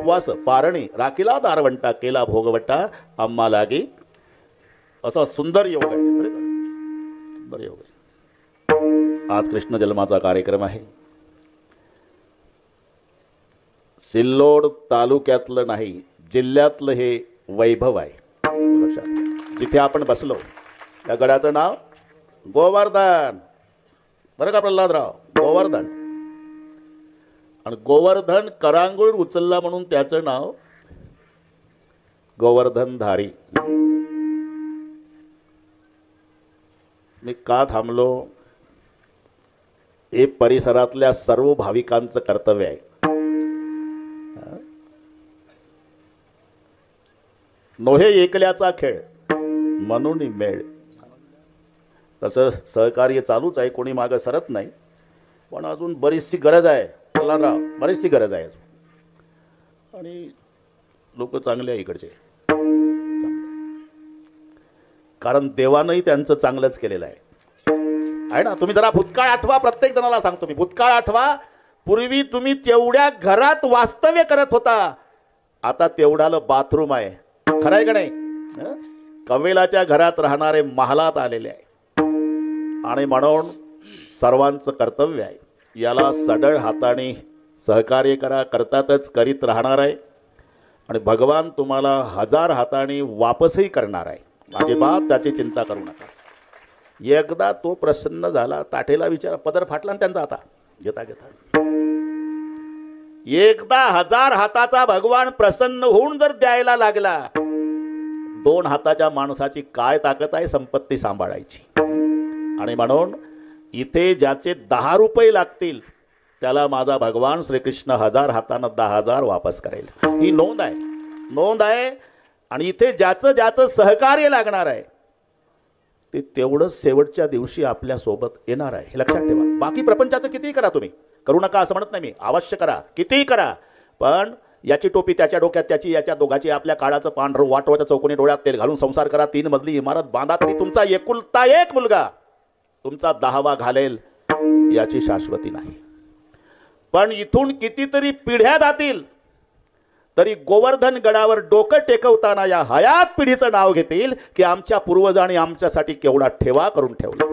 उपवास पारणी राखीला दारवंटा केला भोगवटा आम्हा लागी असा सुंदर योग आहे. बरं का? सुंदर योग आहे. आज कृष्ण जन्माचा कार्यक्रम आहे. सिल्लोड तालुक्यातलं नाही जिल्ह्यातलं हे वैभव आहे. लक्षात जिथे आपण बसलो त्या गडाचं नाव गोवर्धन. बरं का प्रल्हादराव? गोवर्धन. आणि गोवर्धन करांगुळ उचलला म्हणून त्याचं नाव गोवर्धनधारी. मी का थांबलो? हे परिसरातल्या सर्व भाविकांचं कर्तव्य आहे. नोहे एकल्याचा खेळ म्हणून मेळ. तसं सहकार्य चालूच आहे, कोणी मागं सरत नाही. पण अजून बरीचशी गरज आहे प्रल्हादराव, बरीचशी गरज आहे अजून. आणि लोक चांगले आहे इकडचे, कारण देवानंही त्यांचं चांगलंच केलेलं आहे ना. तुम्ही जरा भूतकाळ आठवा. प्रत्येक जणाला सांगतो मी, भूतकाळ आठवा. पूर्वी तुम्ही तेवढ्या घरात वास्तव्य करत होता, आता तेवढाला बाथरूम आहे. खरं आहे का नाही? कवेलाच्या घरात राहणारे महालात आलेले आहे. आणि म्हणून सर्वांचं कर्तव्य आहे याला सढळ हाताने सहकार्य करा. करतातच, करीत राहणार आहे. आणि भगवान तुम्हाला 1000 हाताने वापसही करणार आहे. अजिबात त्याची चिंता करू नका. एकदा तो प्रसन्न झाला, ताठेला विचारा, पदर फाटला ना त्यांचा आता घेता घेता. एकदा 1000 हाताचा भगवान प्रसन्न होऊन जर द्यायला लागला, 2 हाताच्या माणसाची काय ताकद आहे संपत्ती सांभाळायची. आणि म्हणून इथे ज्याचे 10 रुपये लागतील त्याला माझा भगवान श्रीकृष्ण 1000 हातानं 10,000 वापस करेल. ही नोंद आहे, नोंद आहे. आणि इथे ज्याचं ज्याचं सहकार्य लागणार आहे ते तेवढं शेवटच्या दिवशी आपल्या सोबत येणार आहे. हे लक्षात ठेवा. बाकी प्रपंचाचं कितीही करा, तुम्ही करू नका असं म्हणत नाही मी, अवश्य करा, कितीही करा. पण याची टोपी त्याच्या डोक्यात, त्याची याच्या दोघाची, आपल्या काळाचं पांढरं वाटवाच्या चौकोनी डोळ्यात तेल घालून संसार करा. 3 मजली इमारत बांधा तरी तुमचा एकुलता एक मुलगा तुमचा 10वा घालेल याची शाश्वती नाही. पण इथून कितीतरी पिढ्या जातील तरी गोवर्धन गडावर डोकं टेकवताना या हयात पिढीचं नाव घेतील की आमच्या पूर्वजांनी आमच्यासाठी केवढा ठेवा करून ठेवला.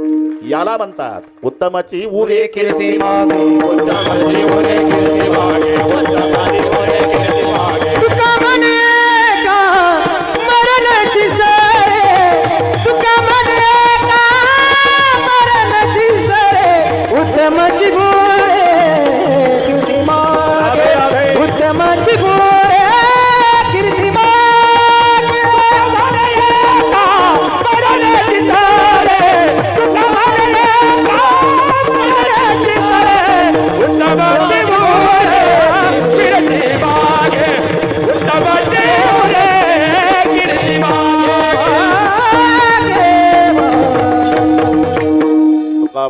याला म्हणतात उत्तमाची उरे कीर्ती मागे, उत्तमाची उरे कीर्ती मागे, उत्तमाची उरे कीर्ती मागे. तुका म्हणे का मरणाची सरे, तुका म्हणे का मरणाची सरे, उत्तमाची उरे कीर्ती मागे, उत्तमाची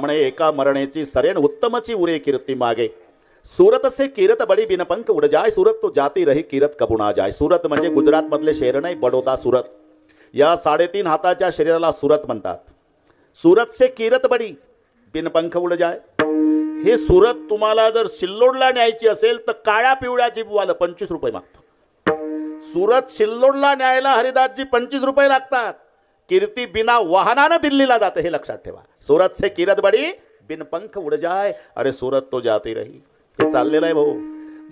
म्हणे एका मरणेची सरेन उत्तमची उरे कीर्ती मागे. सूरत से कीरत बडी बिनपंख उड जाय, सूरत तो जाती रही कीरत कबुना जाय. सूरत म्हणजे गुजरात मधले शहर नाही, बडोदा सूरत. या 3.5 हाताच्या शरीराला सूरत म्हणतात. सूरत से कीरत बडी बिनपंख उड जाय. हे सूरत तुम्हाला जर सिल्लोडला न्यायची असेल तर काळ्या पिवळ्या जीपवालं 25 रुपये मागतो. सूरत सिल्लोडला न्यायला हरिदासजी 25 रुपये लागतात. कीर्ती बिना वाहनानं दिल्लीला जाते, हे लक्षात ठेवा. सूरत से कीरत बडी बिन पंख उड जाय, अरे सूरत तो जाती रही. हे चाललेलं आहे भाऊ.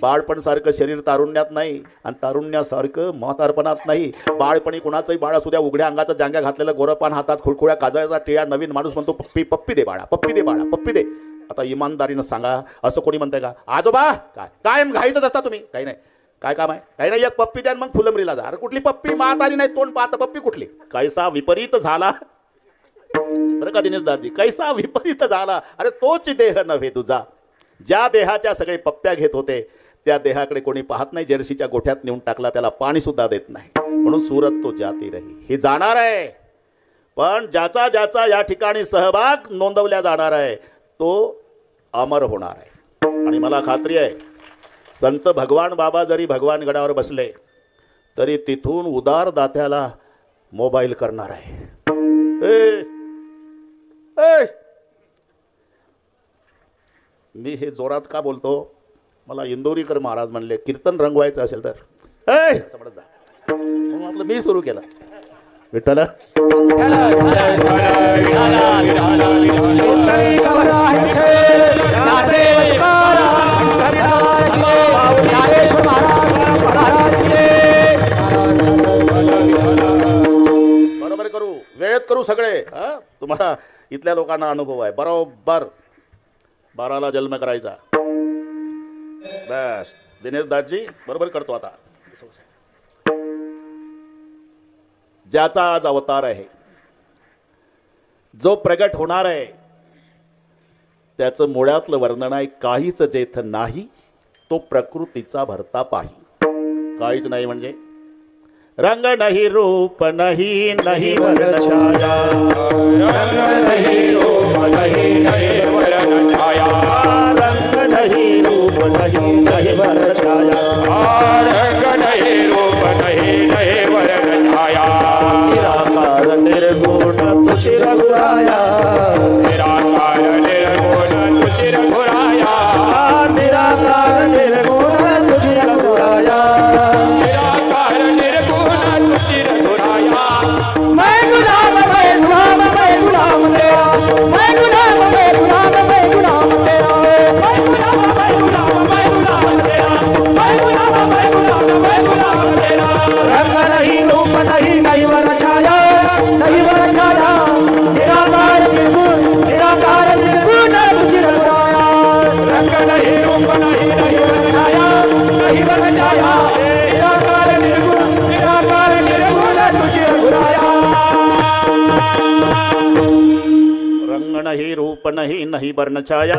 बाळपण सारखं शरीर तारुण्यात नाही आणि तारुण्यासारखं म्हातारपणात नाही. बाळपणी कुणाचंही बाळ असू द्या, उघड्या अंगाचा जांग्या घातलेलं गोरपान, हातात खुळखुळ्या काजळाचा टिळा, नवीन माणूस म्हणतो पप्पी पप्पी दे बाळा, पप्पी दे बाळा, पप्पी दे. आता इमानदारीनं सांगा, असं कोणी म्हणतंय का? आजोबा काय कायम घाईतच असता तुम्ही? काही नाही, काय काम आहे? काही नाही, एक पप्पी द्या मग फुलंबरीला जा. अरे कुठली पप्पी? मात आली नाही, तोंड पाहता पप्पी कुठली? कैसा विपरीत झाला बरं का दिनेश दाजी, कैसा विपरीत झाला. अरे तोच देह नव्हे तुझा. ज्या देहाच्या सगळे पप्प्या घेत होते त्या देहाकडे कोणी पाहत नाही. जर्सीच्या गोठ्यात नेऊन टाकला, त्याला पाणी सुद्धा देत नाही. म्हणून सूरत तो जाती रही. हे जाणार आहे, पण ज्याचा ज्याचा या ठिकाणी सहभाग नोंदवल्या जाणार आहे तो अमर होणार आहे. आणि मला खात्री आहे संत भगवान बाबा जरी भगवान गडावर बसले तरी तिथून उदार दात्याला मोबाईल करणार आहे. मी हे जोरात का बोलतो? मला इंदोरीकर महाराज म्हणले कीर्तन रंगवायचं असेल तर असं म्हणत जा. म्हणून आपलं मी सुरू केलं. विठ्ठल बरोबर करू, वेळेत करू सगळे. तुम्हाला इथल्या लोकांना अनुभव आहे. बरोबर 12ला जन्म करायचा. बस दिनेश दासजी बरोबर करतो. आता ज्याचा आज अवतार आहे, जो प्रगट होणार आहे, त्याचं मुळातलं वर्णन आहे काहीच जेथ नाही तो प्रकृतीचा भरता पाही. काहीच नाही म्हणजे रंग नाही, रूप नाही, नाही वरछाया. रंग नाही, रूप नाही, नाही वरछाया. रंग नाही, रूप नाही, नाही वरछाया. रंग नाही, रूप नाही, नाही वरछाया. निराकार निर्गुण तुझी रघुराया. निराकार निर्गुण तुझी रघुराया. निराकार निर्गुण तुझी रघुराया. नहीं रूप नहीं नहीं वर्ण छाया.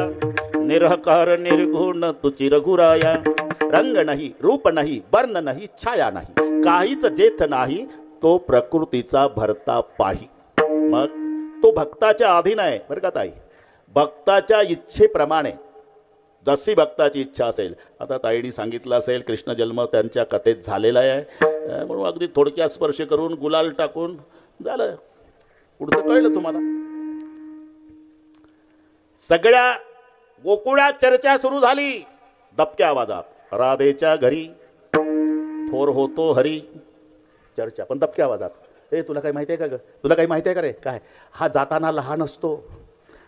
निराकार निर्गुण तुझी रघुराया. रंग नाही, रूप नाही, वर्ण नाही, छाया नाही, काहीच जेथ नाही तो प्रकृतीचा भरता पाही. मग तो भक्ताच्या अधीन आहे बरं का ताई. भक्ताच्या इच्छेप्रमाणे जशी भक्ताची इच्छा असेल. आता ताईने सांगितलं असेल कृष्ण जन्म त्यांच्या कथेत झालेला आहे, म्हणून अगदी थोडक्यात स्पर्श करून गुलाल टाकून झालं. पुढचं कळलं तुम्हाला. सगळ्या गोकुळात चर्चा सुरू झाली दबक्या आवाजात. राधेच्या घरी थोर होतो हरी. चर्चा पण दबक्या आवाजात. तुला काही माहिती आहे का ग, तुला काही माहिती आहे का रे. काय हा जाताना लहान असतो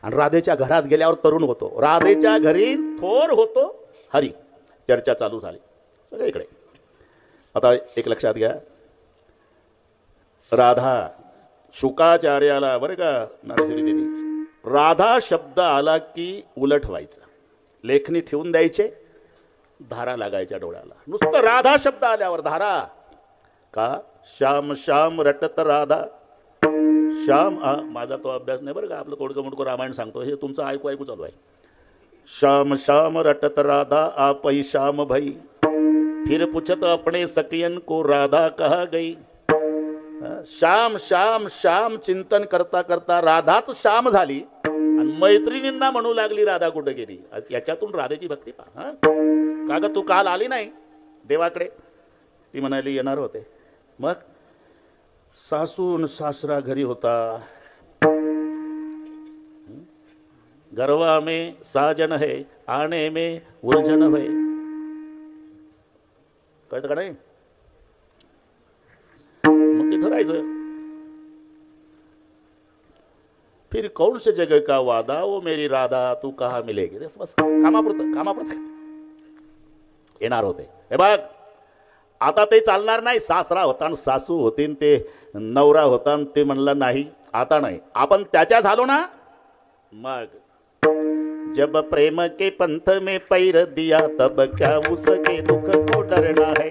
आणि राधेच्या घरात गेल्यावर तरुण होतो. राधेच्या घरी थोर होतो हरी. चर्चा चालू झाली सगळीकडे. आता एक लक्षात घ्या, राधा शुकाचार्याला बरं का नारसिंह दिदी, राधा शब्द आला की उलट व्हायचं. लेखणी ठेवून द्यायचे, धारा लागायच्या डोळ्याला. नुसतं राधा शब्द आल्यावर धारा का. श्याम श्याम रटत राधा. श्याम माझा तो अभ्यास नाही बरं का, आपलं तोडकं मोडकं रामायण सांगतो, हे तुमचं ऐकू ऐकू चालू आहे. श्याम श्याम रटत राधा आप ही श्याम भई. फिर पूछत अपने सखियन को राधा कहा गई. श्याम श्याम श्याम चिंतन करता करता राधाच श्याम झाली आणि मैत्रिणींना म्हणू लागली राधा कुठे गेली. याच्यातून राधेची भक्ती पहा. का ग तू काल आली नाही देवाकडे. ती म्हणाली येणार होते. मग सासून सासरा घरी होता. गरवा में साजन है आने में उलझन है. कळतं का नाही. मग ते ठरायचं. फिर कौन से जगह का वादा वो मेरी राधा तू कहा मिलेगी. बस कामापुरतं येणार होते. हे बघ आता ते चालणार नाही. सासरा होता आणि सासू होती, ते नवरा होता आणि ते म्हणलं नाही आता नाही, आपण त्याच्या झालो ना. मग जब प्रेम के पंथ में पैर दिया तब क्या उसके दुख को डरना है.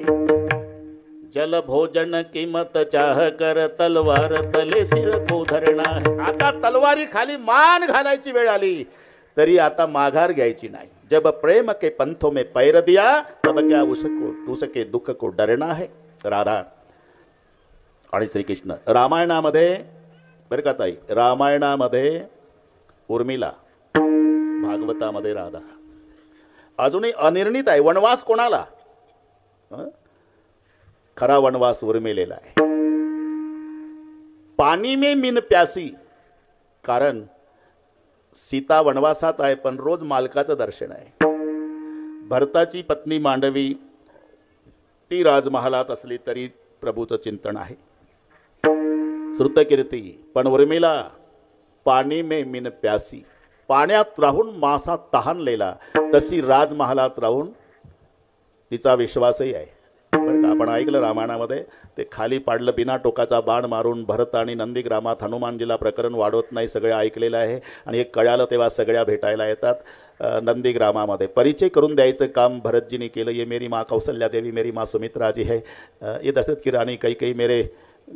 जल भोजन की मत चाह कर तलवार तले सिर को धरना है. आता तलवारी खाली मान घालायची वेळ आली तरी आता माघार घ्यायची नाही. जब प्रेम के पंथों में पैर दिया तब क्या उसके दुख को डरना है. राधा आणि श्रीकृष्ण. रामायणामध्ये बरं का ताई, रामायणामध्ये उर्मिला, भागवतामध्ये राधा. अजूनही अनिर्णित आहे वनवास कोणाला. खरा वनवास उर्मिलेला आहे. पाणी में मीन प्यासी, कारण सीता वनवासात आहे पण रोज मालकाचं दर्शन आहे. भरताची पत्नी मांडवी ती राजमहालात असली तरी प्रभूचं चिंतन आहे. श्रुतकीर्ती पण उर्मिला पाणी में मिन प्यासी, पाण्यात राहून मासा तहानलेला, तशी राजमहालात राहून तिचा विश्वासही आहे. बरं का, आपण ऐकलं रामायणामध्ये ते खाली पाडलं बिना टोकाचा बाण मारून भरत आणि नंदीग्रामात हनुमानजीला प्रकरण वाढवत नाही, सगळं ऐकलेलं आहे. आणि हे कळालं तेव्हा सगळ्या भेटायला येतात नंदीग्रामामध्ये. परिचय करून द्यायचं काम भरतजीने केलं. ये मेरी माँ कौशल्या देवी, मेरी माँ सुमित्रा जी है, ये दशरथ की रानी कैकेयी, मेरे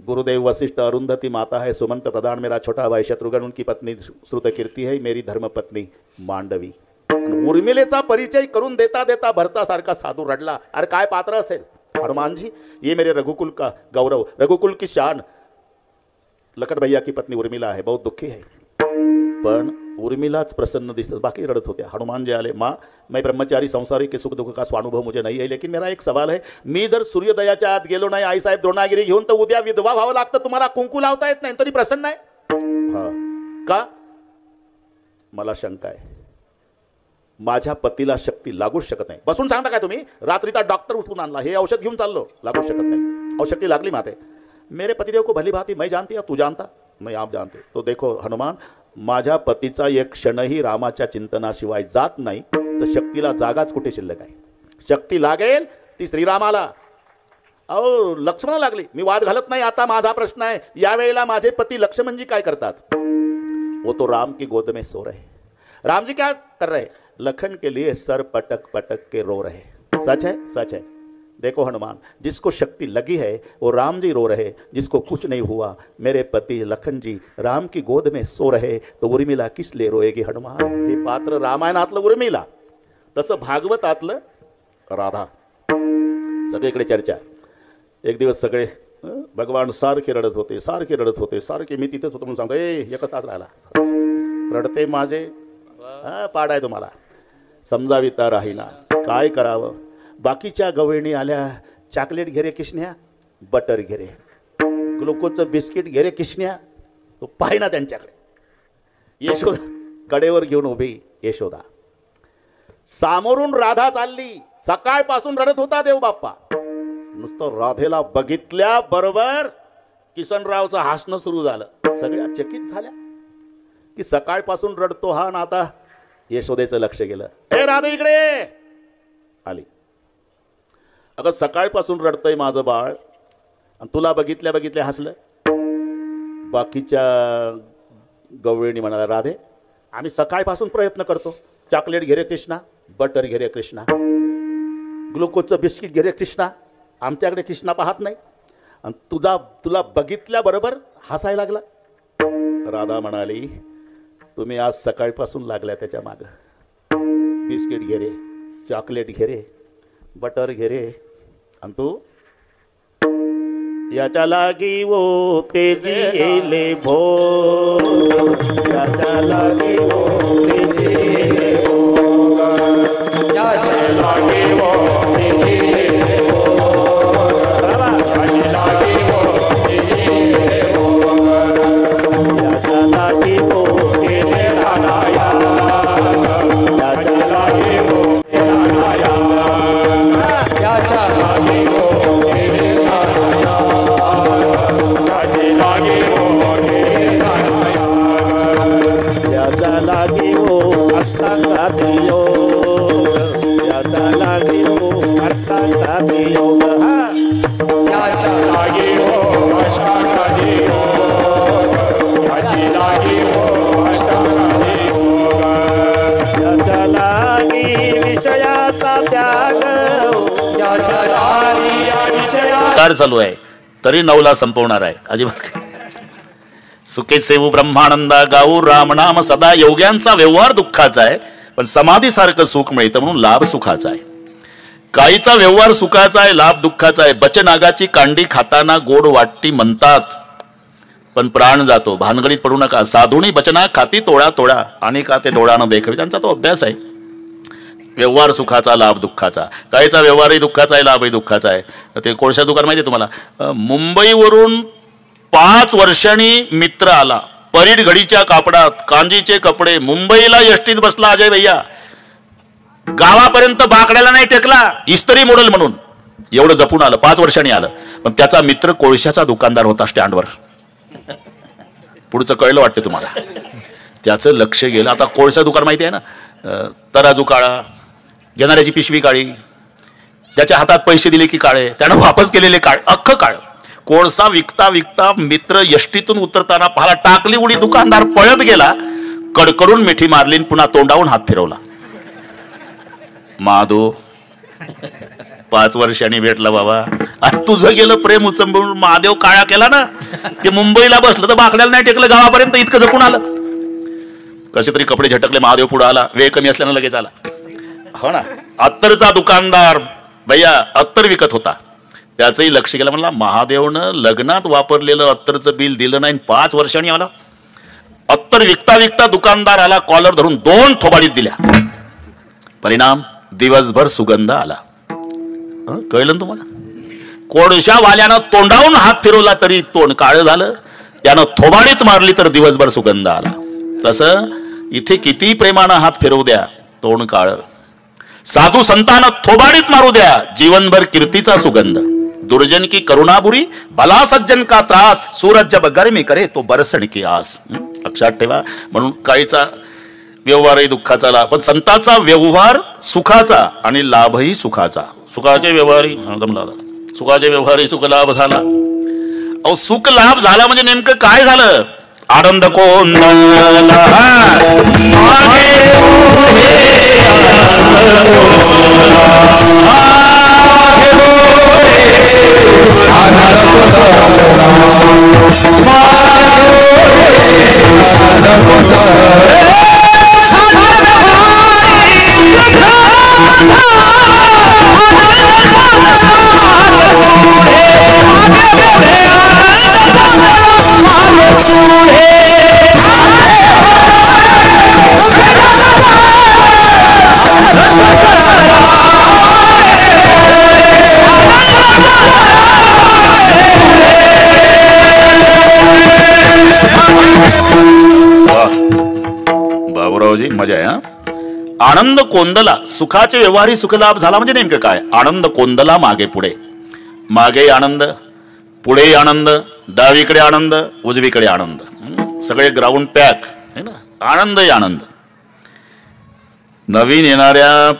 गुरुदेव वशिष्ठ, अरुंधति माता है, सुमंत प्रधान मेरा छोटा भाई शत्रुघ्न, उनकी पत्नी श्रुतकीर्ती है, मेरी धर्मपत्नी मांडवी. उर्मिलेचा परिचय करून देता देता भरतासारखा साधू रडला. अरे काय पात्र असेल हनुमान जी, ये मेरे रघुकुल का गौरव, रघुकुल की शान, लखन भैया की पत्नी उर्मिला है, बहुत दुखी है. पण उर्मिलाच प्रसन्न दिसत, बाकी रडत होत्या. हनुमान जी आले, माँ मैं ब्रह्मचारी संसारी के सुख दुख का स्वानुभव मुझे नहीं है, लेकिन मेरा एक सवाल है, मी जर सूर्योदयाच्या आत गेलो नाही आईसाहेब द्रोणागिरी घेऊन तर उद्या विधवा व्हावं लागतं, तुम्हाला कुंकू लावता येत नाही तरी प्रसन्न आहे. हा का, मला शंका आहे, माझ्या पतीला शक्ती लागूच शकत नाही. बसून सांगता काय तुम्ही, रात्रीचा डॉक्टर उठून आणला, हे औषध घेऊन चाललो, लागू शकत नाही. और शक्ती लागली माते, मेरे पतिदेव को भली भांति मैं जानती, तू जानता नहीं, आप जानते. तो देखो हनुमान, माझ्या पतीचा एक क्षणही रामाच्या चिंतनाशिवाय जात नाही, तर शक्तीला जागाच कुठे शिल्लक आहे. शक्ती लागेल ती श्रीरामाला, अहो लक्ष्मण लागली. मी वाद घालत नाही. आता माझा प्रश्न आहे, यावेळेला माझे पती लक्ष्मणजी काय करतात? वो तो राम की गोद में सो रहे. राम जी क्या कर रहे? लखन के लिए सर पटक पटक के रो रहे. सच है, सच है. देखो हनुमान, जिसको शक्ति लगी है वो राम जी रो रहे, जिसको कुछ नहीं हुआ मेरे पति लखन जी राम की गोद में सो रहे, तो उर्मिला किस लिए रोएगी हनुमान? हे पात्र रामायणातलं उर्मिला, तसं भागवतातलं राधा. सगळीकडे चर्चा. एक दिवस सगळे भगवान सारखे रडत होते, सारखे रडत होते, सारखे. मी तिथेच होतो म्हणून सांगतो, एकच तास राहिला, रडते माझे पाडाय तुम्हाला, समजाविता राहीना, काय करावं. बाकीच्या गवळणी आल्या, चॉकलेट घे रे किशन्या, बटर घे रे, ग्लुकोजचं बिस्किट घे रे किशन्या. तो पाहि ना त्यांच्याकडे. यशोदा कडेवर घेऊन उभी, यशोदा. सामोरून राधा चालली, सकाळपासून रडत होता देव बाप्पा. नुसतं राधेला बघितल्या बरोबर किशनरावचं हसणं सुरू झालं. सगळ्या चकित झाल्या की सकाळपासून रडतो हा, ना आता यशोदेचं लक्ष गेलं. ए राधे इकडे आली. अगं सकाळपासून रडतंय माझं बाळ, आणि तुला बघितल्या बघितल्या हसलं. बाकीच्या गवळणी म्हणाला, राधे आम्ही सकाळपासून प्रयत्न करतो, चॉकलेट घे रे कृष्णा, बटर घे रे कृष्णा, ग्लुकोजचं बिस्किट घे रे कृष्णा, आमच्याकडे कृष्णा पाहत नाही, आणि तुला बघितल्याबरोबर हसायला लागला. राधा म्हणाली, तुम्ही आज सकाळपासून लागल्या त्याच्या मागं. बिस्किट घे रे, चॉकलेट घे रे, बटर घे रे, आणि तू याच्या लागी वो तेजीले भो, याच्या लागी वो तेजीले भो, याच्या लागी वो तेजीले भो, याच्या लागी वो तेजीले भो, याच्या लागी वो तेजीले लाया, याच्या लागी वो लाया, याच्या लागी वो चालू आहे तरी 9ला संपवणार आहे. अजिबात सुखे सेवू ब्रह्मानंदा गाऊ राम नाम सदा. योग्यांचा व्यवहार दुःखाचा आहे, पण समाधीसारखं सुख मिळतं म्हणून लाभ सुखाचा आहे. काहीचा व्यवहार सुखाचा आहे, लाभ दुःखाचा आहे. बचनागाची कांडी खाताना गोड वाटती म्हणतात, पण प्राण जातो. भानगडीत पडू नका. साधुणी बचना खाती तोडा तोडा, आणि का ते तोडानं देखावी, त्यांचा तो अभ्यास आहे. व्यवहार सुखाचा, लाभ दुःखाचा. काहीचा व्यवहारही दुःखाचा आहे, लाभही दुःखाचा आहे. ते कोळशा दुकान माहिती आहे तुम्हाला? मुंबईवरून 5 वर्षांनी मित्र आला, परीड घडीच्या कापडात, कांजीचे कपडे, मुंबईला एसटीत बसला. अजय भैया गावापर्यंत बाकड्याला नाही टेकला, इस्त्री मॉडेल म्हणून एवढं जपून आलं, 5 वर्षांनी आलं. पण त्याचा मित्र कोळशाचा दुकानदार होता स्टँडवर. पुढचं कळलं वाटतं तुम्हाला. त्याचं लक्ष गेलं. आता कोळसा दुकान माहिती आहे ना, तराजू काळा, घेणाऱ्याची पिशवी काळी, त्याच्या हातात पैसे दिले की काळे, त्यानं वापस केलेले काळे, अख्खं काळ. कोळसा विकता विकता मित्र यष्टीतून उतरताना पाहाला, टाकली उडी, दुकानदार पळत गेला, कडकडून मिठी मारली, पुन्हा तोंडावून हात फिरवला. माधव 5 वर्षांनी भेटला बाबा, आज तुझं गेलं प्रेम उचंबून, महादेव काळा केला ना. ते मुंबईला बसलं तर बाकड्याला नाही टेकलं, गावापर्यंत इतकं जपून आलं. कसे तरी कपडे झटकले, महादेव पुढे आला, वेळ कमी असल्यानं लगेच आला. हो ना. अत्तरचा दुकानदार भैया अत्तर विकत होता, त्याचंही लक्ष गेलं. म्हणला महादेवनं लग्नात वापरलेलं अत्तरचं बिल दिलं नाही, 5 वर्षांनी आला. अत्तर विकता विकता दुकानदार आला, कॉलर धरून 2 थोबाडीत दिल्या. परिणाम दिवसभर सुगंध आला. कळलं ना तुम्हाला. कोळशा वाल्यानं तोंडावून हात फिरवला तरी तोंड काळं झालं, त्यानं थोबाडीत मारली तर दिवसभर सुगंध आला. तसं इथे किती प्रेमानं हात फिरवू द्या, तोंड काळं. साधू संतांना थोबाडीत मारू द्या, जीवनभर कीर्तीचा सुगंध. दुर्जन की करुणाबुरी, भला सज्जन का त्रास, सूरज जब गर्मी करे तो बरसण की आस. लक्षात ठेवा. म्हणून काहीचा व्यवहारही दुःखाचा, पण संतांचा व्यवहार सुखाचा आणि लाभही सुखाचा. सुखाचे व्यवहारही जमला, सुखाचे व्यवहारही सुख लाभ झाला. अहो सुख लाभ झाला म्हणजे नेमकं काय झालं. आनंद कोंदला बाबूरावजी मजा आहे. आनंद कोंदला, सुखाचे व्यवहारी सुखलाभ झाला म्हणजे नेमकं काय. आनंद कोंदला मागे पुढे, मागे आनंद, पुढे आनंद, डावीकडे आनंद, उजवीकडे आनंद, सगळे ग्राउंड पॅक है ना. आनंदही आनंद. नवीन येणाऱ्या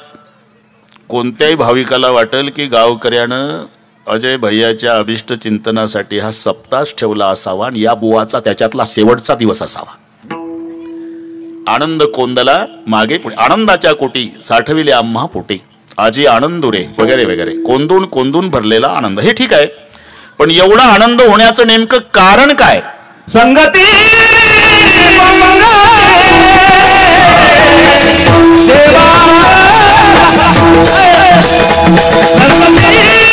कोणत्याही भाविकाला वाटेल की गावकऱ्यानं अजय भैयाच्या अभिष्ट चिंतनासाठी हा सप्तास ठेवला असावा आणि या बुवाचा त्याच्यातला शेवटचा दिवस असावा. आनंद कोंदला मागे पुढे, आनंदाच्या कोटी साठविले आम्हा पोटी, आजी आनंदुरे वगैरे वगैरे, कोंदून कोंदून भरलेला आनंद. हे ठीक आहे, पण एवढा आनंद होण्याचं नेमकं कारण काय. संगती देवा संगती